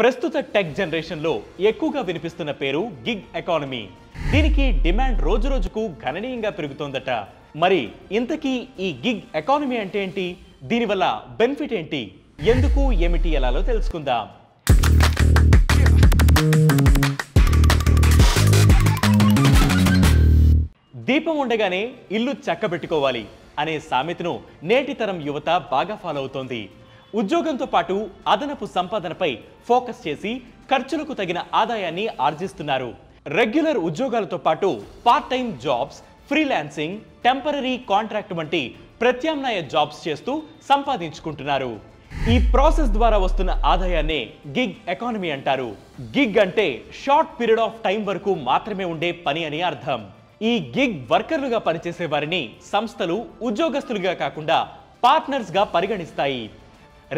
ప్రస్తుత టెక్ జనరేషన్లో ఎక్కువగా వినిపిస్తున్న పేరు గిగ్ ఎకానమీ. దీనికి డిమాండ్ రోజురోజుకు గణనీయంగా పెరుగుతోందట. మరి ఇంతకీ ఈ గిగ్ ఎకానమీ అంటే ఏంటి? దీనివల్ల బెనిఫిట్ ఏంటి? ఎందుకు ఏమిటి ఎలాలో తెలుసుకుందాం. దీపం ఉండగానే ఇల్లు చక్కబెట్టుకోవాలి అనే సామెతను నేటి తరం యువత బాగా ఫాలో అవుతోంది. ఉద్యోగంతో పాటు అదనపు సంపాదనపై ఫోకస్ చేసి ఖర్చులకు తగిన ఆదాయాన్ని ఆర్జిస్తున్నారు. రెగ్యులర్ ఉద్యోగాలతో పాటు part time jobs, freelancing, temporary contract వంటి ప్రత్యామ్నాయ జాబ్స్ చేస్తూ సంపాదించుకుంటున్నారు. ఈ ప్రాసెస్ ద్వారా వస్తున్న ఆదాయాన్నే గిగ్ ఎకానమీ అంటారు. గిగ్ అంటే షార్ట్ పీరియడ్ ఆఫ్ టైం వరకు మాత్రమే ఉండే పని అని అర్థం. ఈ గిగ్ వర్కర్లుగా పనిచేసే వారిని సంస్థలు ఉద్యోగస్తులుగా కాకుండా పార్ట్నర్స్ గా పరిగణిస్తాయి.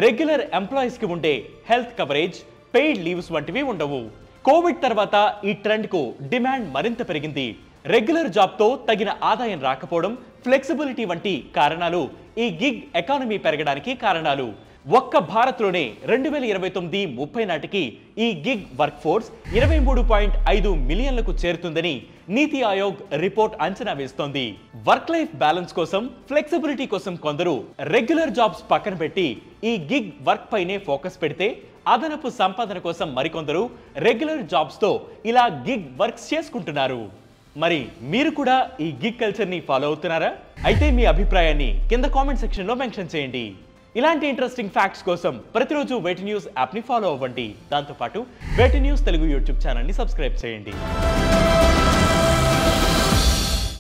రెగ్యులర్ ఎంప్లాయీస్ కి ఉండే హెల్త్ కవరేజ్, పెయిడ్ లీవ్స్ వంటివి ఉండవు. కోవిడ్ తర్వాత ఈ ట్రెండ్ కు డిమాండ్ మరింత పెరిగింది. రెగ్యులర్ జాబ్ తో తగిన ఆదాయం రాకపోవడం, ఫ్లెక్సిబిలిటీ వంటి కారణాలు ఈ గిగ్ ఎకానమీ పెరగడానికి కారణాలు. ఒక్క భారత్లోనే 2029-30 నాటికి ఈ గిగ్ వర్క్ ఫోర్స్ 23.5 మిలియన్లకు చేరుతుందని నీతి ఆయోగ్ రిపోర్ట్ అంచనా వేస్తోంది. వర్క్ లైఫ్ బ్యాలెన్స్ కోసం, ఫ్లెక్సిబిలిటీ కోసం కొందరు రెగ్యులర్ జాబ్స్ పక్కన పెట్టి ఈ గిగ్ వర్క్ పైనే ఫోకస్ పెడితే, అదనపు సంపాదన కోసం మరికొందరు రెగ్యులర్ జాబ్స్ తో ఇలా గిగ్ వర్క్స్ చేసుకుంటున్నారు. మరి మీరు కూడా ఈ గిగ్ కల్చర్ ని ఫాలో అవుతున్నారా? అయితే మీ అభిప్రాయాన్ని కింద కామెంట్ సెక్షన్ లో మెన్షన్ చేయండి. ఇలాంటి ఇంట్రెస్టింగ్ ఫ్యాక్ట్స్ కోసం ప్రతిరోజు వేటి న్యూస్ యాప్ ని ఫాలో అవ్వండి. దాంతోపాటు వేటి న్యూస్ తెలుగు యూట్యూబ్ ఛానల్ ని సబ్స్క్రైబ్ చేయండి.